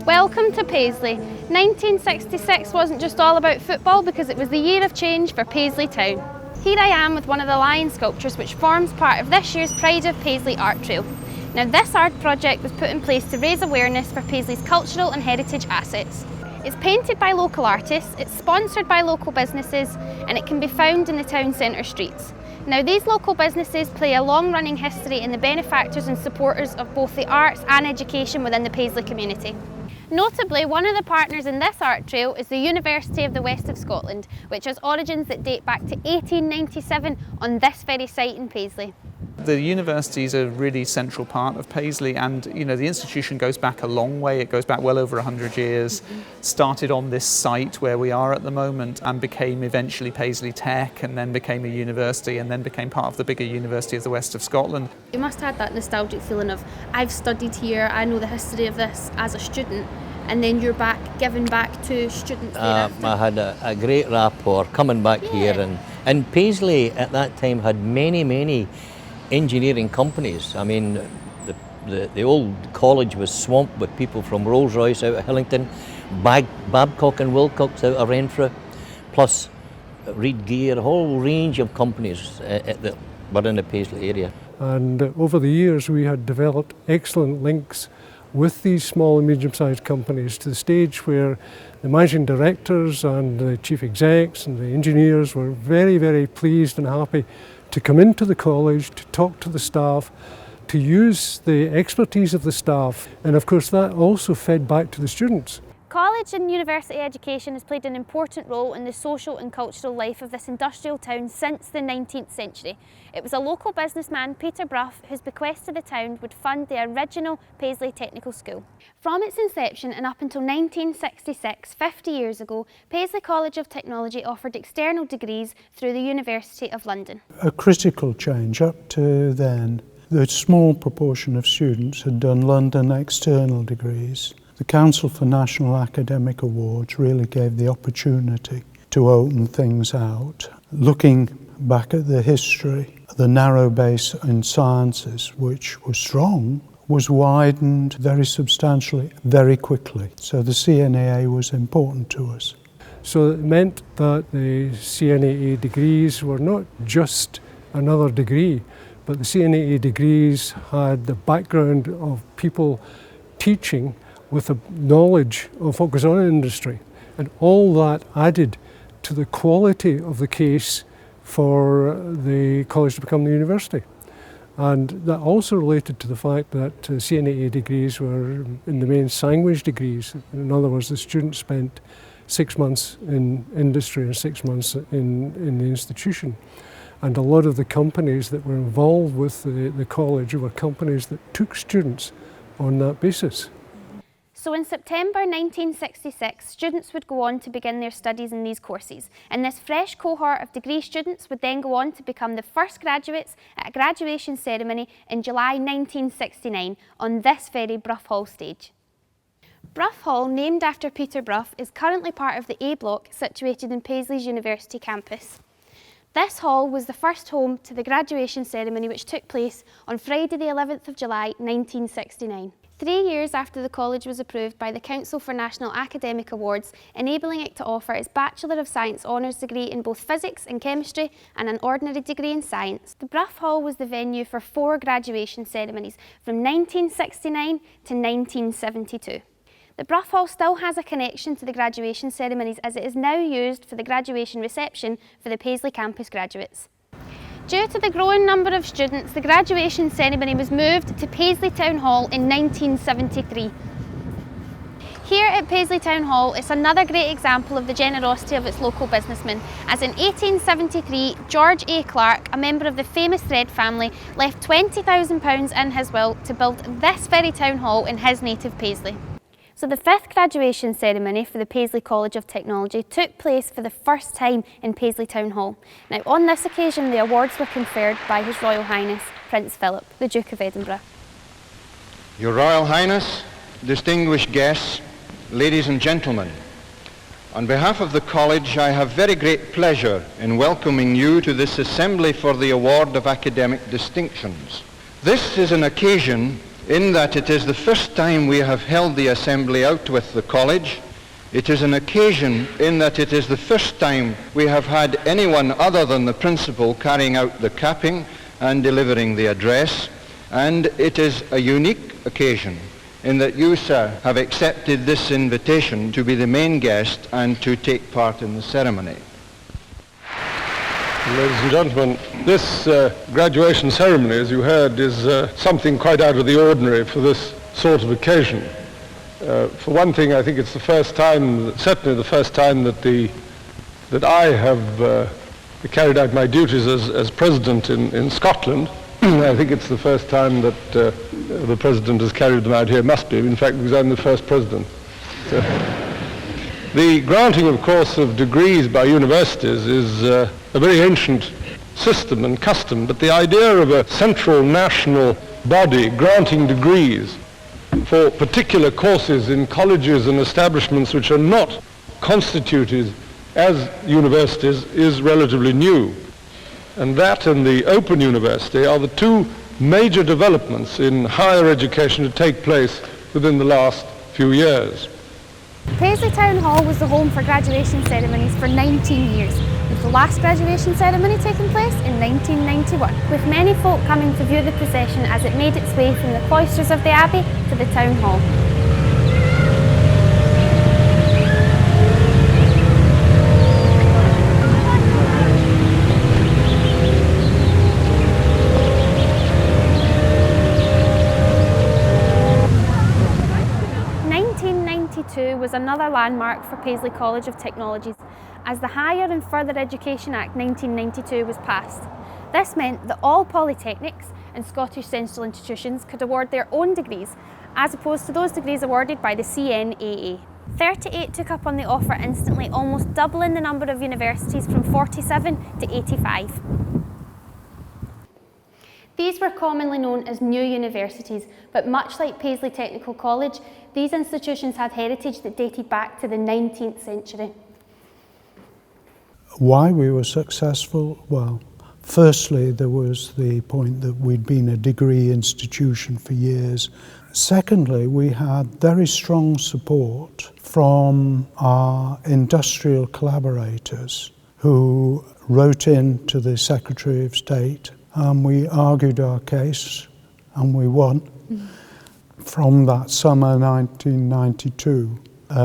Welcome to Paisley. 1966 wasn't just all about football because it was the year of change for Paisley Town. Here I am with one of the lion sculptures which forms part of this year's Pride of Paisley Art Trail. Now this art project was put in place to raise awareness for Paisley's cultural and heritage assets. It's painted by local artists, it's sponsored by local businesses and it can be found in the town centre streets. Now these local businesses play a long-running history in the benefactors and supporters of both the arts and education within the Paisley community. Notably, one of the partners in this art trail is the University of the West of Scotland, which has origins that date back to 1897 on this very site in Paisley. The university is a really central part of Paisley, and the institution goes back a long way. It goes back well over 100 years. Started on this site where we are at the moment and became eventually Paisley Tech, and then became a university, and then became part of the bigger University of the West of Scotland. You must have had that nostalgic feeling of, I've studied here, I know the history of this as a student, and then you're back, giving back to students thereafter. I had a great rapport coming back here, and Paisley at that time had many engineering companies. I mean, the old college was swamped with people from Rolls-Royce out of Hillington, Babcock and Wilcox out of Renfrew, plus Reed Gear, a whole range of companies that were in the Paisley area. And over the years we had developed excellent links with these small and medium-sized companies to the stage where the managing directors and the chief execs and the engineers were very pleased and happy to come into the college, to talk to the staff, to use the expertise of the staff, and of course that also fed back to the students. College and university education has played an important role in the social and cultural life of this industrial town since the 19th century. It was a local businessman, Peter Brough, whose bequest to the town would fund the original Paisley Technical School. From its inception and up until 1966, 50 years ago, Paisley College of Technology offered external degrees through the University of London. A critical change. Up to then, the small proportion of students had done London external degrees. The Council for National Academic Awards really gave the opportunity to open things out. Looking back at the history, the narrow base in sciences, which was strong, was widened very substantially, very quickly. So the CNAA was important to us. So it meant that the CNAA degrees were not just another degree, but the CNAA degrees had the background of people teaching with a knowledge of what goes on in industry. And all that added to the quality of the case for the college to become the university. And that also related to the fact that CNAA degrees were in the main language degrees. In other words, the students spent 6 months in industry and 6 months in the institution. And a lot of the companies that were involved with the college were companies that took students on that basis. So in September 1966, students would go on to begin their studies in these courses, and this fresh cohort of degree students would then go on to become the first graduates at a graduation ceremony in July 1969 on this very Brough Hall stage. Brough Hall, named after Peter Brough, is currently part of the A block situated in Paisley's University campus. This hall was the first home to the graduation ceremony which took place on Friday the 11th of July 1969. 3 years after the college was approved by the Council for National Academic Awards, enabling it to offer its Bachelor of Science honours degree in both physics and chemistry and an ordinary degree in science. The Brough Hall was the venue for 4 graduation ceremonies from 1969 to 1972. The Brough Hall still has a connection to the graduation ceremonies as it is now used for the graduation reception for the Paisley campus graduates. Due to the growing number of students, the graduation ceremony was moved to Paisley Town Hall in 1973. Here at Paisley Town Hall, it's another great example of the generosity of its local businessmen, as in 1873, George A. Clark, a member of the famous Thread family, left £20,000 in his will to build this very town hall in his native Paisley. So the 5th graduation ceremony for the Paisley College of Technology took place for the first time in Paisley Town Hall. Now on this occasion the awards were conferred by His Royal Highness Prince Philip, the Duke of Edinburgh. Your Royal Highness, distinguished guests, ladies and gentlemen, on behalf of the College I have very great pleasure in welcoming you to this assembly for the award of academic distinctions. This is an occasion in that it is the first time we have held the assembly out with the college. It is an occasion in that it is the first time we have had anyone other than the principal carrying out the capping and delivering the address, and it is a unique occasion in that you, sir, have accepted this invitation to be the main guest and to take part in the ceremony. Ladies and gentlemen, this graduation ceremony, as you heard, is something quite out of the ordinary for this sort of occasion. For one thing, I think it's the first time, certainly the first time that I have carried out my duties as president in Scotland. I think it's the first time that the president has carried them out here. Must be, in fact, because I'm the first president. So, the granting, of course, of degrees by universities is a very ancient system and custom, but the idea of a central national body granting degrees for particular courses in colleges and establishments which are not constituted as universities is relatively new. And that and the Open University are the two major developments in higher education to take place within the last few years. Paisley Town Hall was the home for graduation ceremonies for 19 years, with the last graduation ceremony taking place in 1991, with many folk coming to view the procession as it made its way from the cloisters of the Abbey to the Town Hall. Was another landmark for Paisley College of Technologies, as the Higher and Further Education Act 1992 was passed. This meant that all polytechnics and Scottish central institutions could award their own degrees, as opposed to those degrees awarded by the CNAA. 38 took up on the offer instantly, almost doubling the number of universities from 47 to 85. These were commonly known as new universities, but much like Paisley Technical College, these institutions had heritage that dated back to the 19th century. Why we were successful? Well, firstly, there was the point that we'd been a degree institution for years. Secondly, we had very strong support from our industrial collaborators who wrote in to the Secretary of State. We argued our case and we won. From that summer 1992,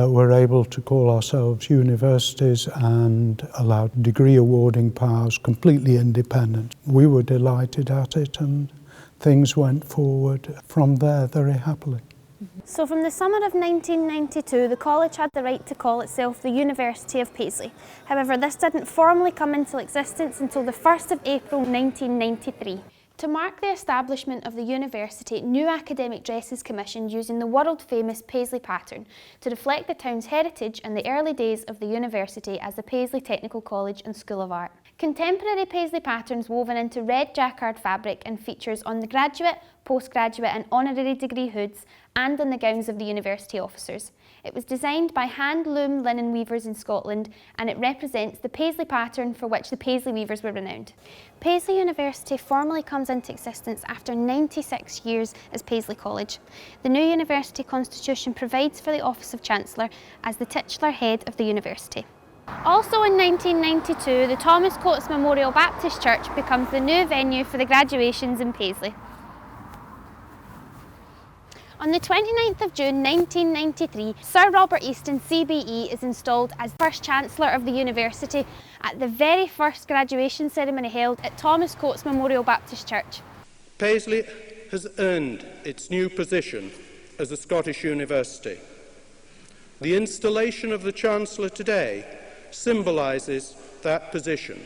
we're able to call ourselves universities and allowed degree awarding powers completely independent. We were delighted at it and things went forward from there very happily. So from the summer of 1992, the college had the right to call itself the University of Paisley. However, this didn't formally come into existence until the 1st of April 1993. To mark the establishment of the university, new academic dresses commissioned using the world-famous Paisley pattern to reflect the town's heritage and the early days of the university as the Paisley Technical College and School of Art. Contemporary Paisley patterns woven into red jacquard fabric and features on the graduate, postgraduate and honorary degree hoods and on the gowns of the university officers. It was designed by hand-loom linen weavers in Scotland, and it represents the Paisley pattern for which the Paisley weavers were renowned. Paisley University formally comes into existence after 96 years as Paisley College. The new university constitution provides for the office of Chancellor as the titular head of the university. Also in 1992, the Thomas Coates Memorial Baptist Church becomes the new venue for the graduations in Paisley. On the 29th of June 1993, Sir Robert Easton CBE is installed as first Chancellor of the University at the very first graduation ceremony held at Thomas Coates Memorial Baptist Church. Paisley has earned its new position as a Scottish university. The installation of the Chancellor today symbolises that position.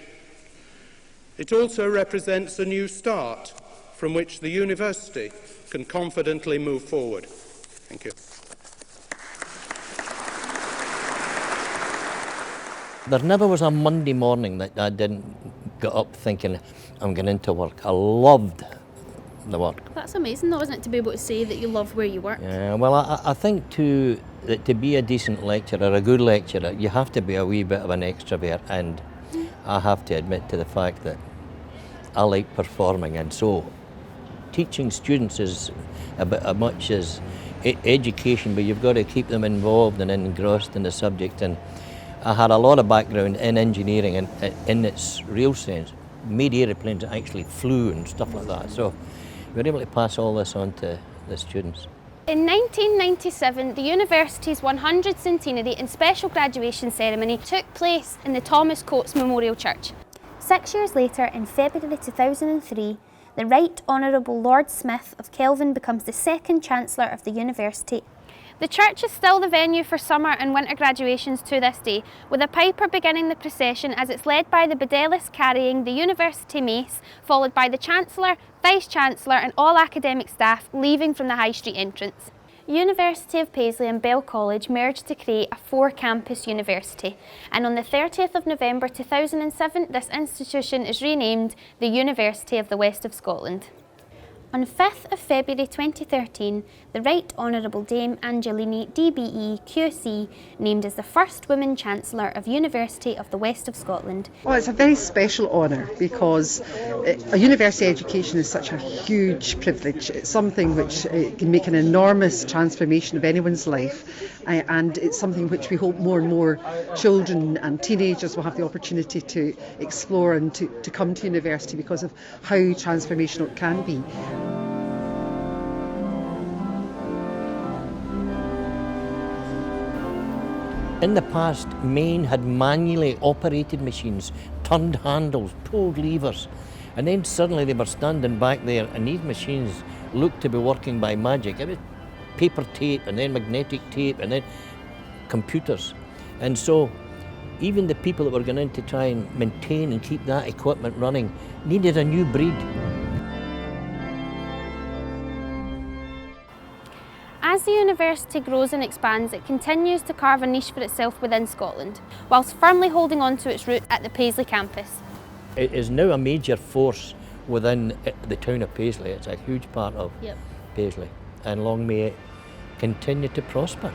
It also represents a new start from which the university can confidently move forward. Thank you. There never was a Monday morning that I didn't get up thinking, I'm going into work. I loved the work. That's amazing though, isn't it, to be able to say that you love where you work? Yeah, well, I think to be a decent lecturer, a good lecturer, you have to be a wee bit of an extrovert, and I have to admit to the fact that I like performing, and so teaching students is about much as education, but you've got to keep them involved and engrossed in the subject. And I had a lot of background in engineering and in its real sense, made aeroplanes that actually flew and stuff like that. So we were able to pass all this on to the students. In 1997, the university's 100th centenary and special graduation ceremony took place in the Thomas Coates Memorial Church. 6 years later, in February 2003, the Right Honourable Lord Smith of Kelvin becomes the second Chancellor of the university. The church is still the venue for summer and winter graduations to this day, with a piper beginning the procession as it's led by the Bedellis carrying the university mace, followed by the Chancellor, Vice-Chancellor and all academic staff leaving from the High Street entrance. University of Paisley and Bell College merged to create a 4-campus university, and on the 30th of November 2007 this institution is renamed the University of the West of Scotland. On 5th of February 2013, the Right Honourable Dame Angelini DBE QC named as the first woman Chancellor of University of the West of Scotland. Well, it's a very special honour because a university education is such a huge privilege. It's something which can make an enormous transformation of anyone's life, and it's something which we hope more and more children and teenagers will have the opportunity to explore and to come to university because of how transformational it can be. In the past, Maine had manually operated machines, turned handles, pulled levers, and then suddenly they were standing back there and these machines looked to be working by magic. It was paper tape and then magnetic tape and then computers. And so even the people that were going in to try and maintain and keep that equipment running needed a new breed. As the university grows and expands, it continues to carve a niche for itself within Scotland, whilst firmly holding on to its roots at the Paisley campus. It is now a major force within the town of Paisley. It's a huge part of Paisley, and long may it continue to prosper.